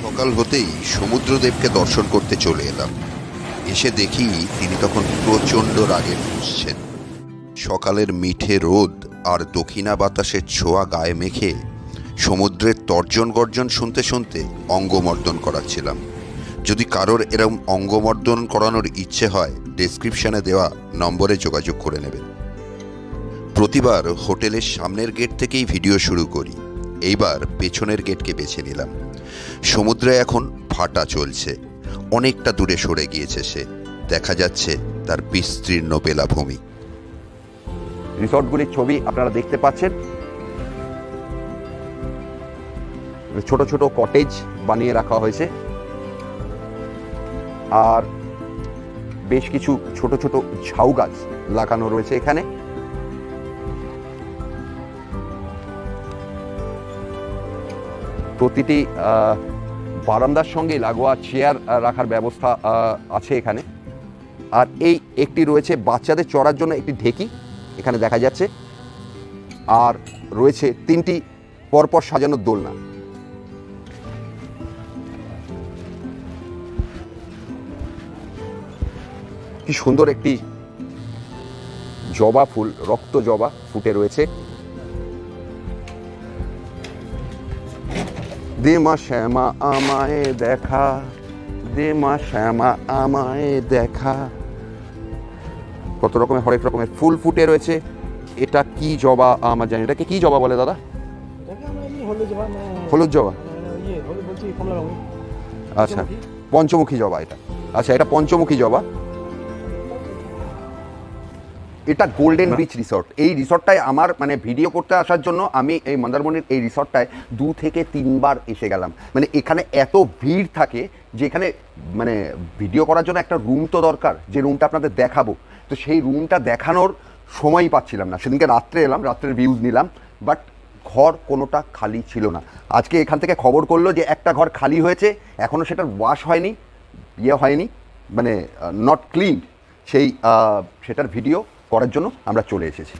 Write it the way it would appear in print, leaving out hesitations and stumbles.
সকাল হতেই সমুদ্রদেবকে দর্শন করতে চলে এলাম। এসে দেখি তিনি তখন প্রচণ্ড রাগে ফুঁসছেন। সকালের মিঠে রোদ আর দক্ষিণা বাতাসের ছোঁয়া গায়ে মেখে সমুদ্রের তর্জন গর্জন শুনতে শুনতে অঙ্গমর্দন করাচ্ছিলাম। যদি কারোর এরকম অঙ্গমর্দন করানোর ইচ্ছে হয়, ডেসক্রিপশনে দেওয়া নম্বরে যোগাযোগ করে নেবেন। প্রতিবার হোটেলের সামনের গেট থেকেই ভিডিও শুরু করি, এইবার পেছনের গেটকে বেছে নিলাম। সমুদ্রে এখন ভাটা চলছে, অনেকটা দূরে সরে গিয়েছে সে, দেখা যাচ্ছে তার বিস্তীর্ণ বেলাভূমি। রিসর্টগুলির ছবি আপনারা দেখতে পাচ্ছেন। ছোট ছোট কটেজ বানিয়ে রাখা হয়েছে আর বেশ কিছু ছোট ছোট ঝাউ গাছ লাগানো রয়েছে এখানে। প্রতিটি বারান্দার সঙ্গে লাগোয়া চেয়ার রাখার ব্যবস্থা আছে এখানে। আর এই একটি রয়েছে বাচ্চাদের চড়ার জন্য একটি ঢেকি এখানে দেখা যাচ্ছে, আর রয়েছে তিনটি পরপর সাজানো দোলনা। কি সুন্দর একটি জবা ফুল, রক্ত জবা ফুটে রয়েছে। দে মা শ্যামা আমায় দেখা, দে মা শ্যামা আমায় দেখা। কত রকমের হরেক রকমের ফুল ফুটে রয়েছে। এটা কি জবা আমার জানি, এটাকে কি জবা বলে দাদা? হলুদ জবা। আচ্ছা, পঞ্চমুখী জবা এটা। আচ্ছা, এটা পঞ্চমুখী জবা। এটা গোল্ডেন বিচ রিসর্ট। এই রিসর্টটায় আমার মানে ভিডিও করতে আসার জন্য আমি এই মন্দারমণির এই রিসর্টটায় 2 থেকে 3 বার এসে গেলাম। মানে এখানে এত ভিড় থাকে যে এখানে মানে ভিডিও করার জন্য একটা রুম তো দরকার, যে রুমটা আপনাদের দেখাবো। তো সেই রুমটা দেখানোর সময়ই পাচ্ছিলাম না। সেদিনকে রাত্রে এলাম, রাত্রের ভিউজ নিলাম, বাট ঘর কোনোটা খালি ছিল না। আজকে এখান থেকে খবর করলো যে একটা ঘর খালি হয়েছে, এখনও সেটার ওয়াশ হয়নি, হয়নি, মানে নট ক্লিন। সেটার ভিডিও করার জন্য আমরা চলে এসেছি।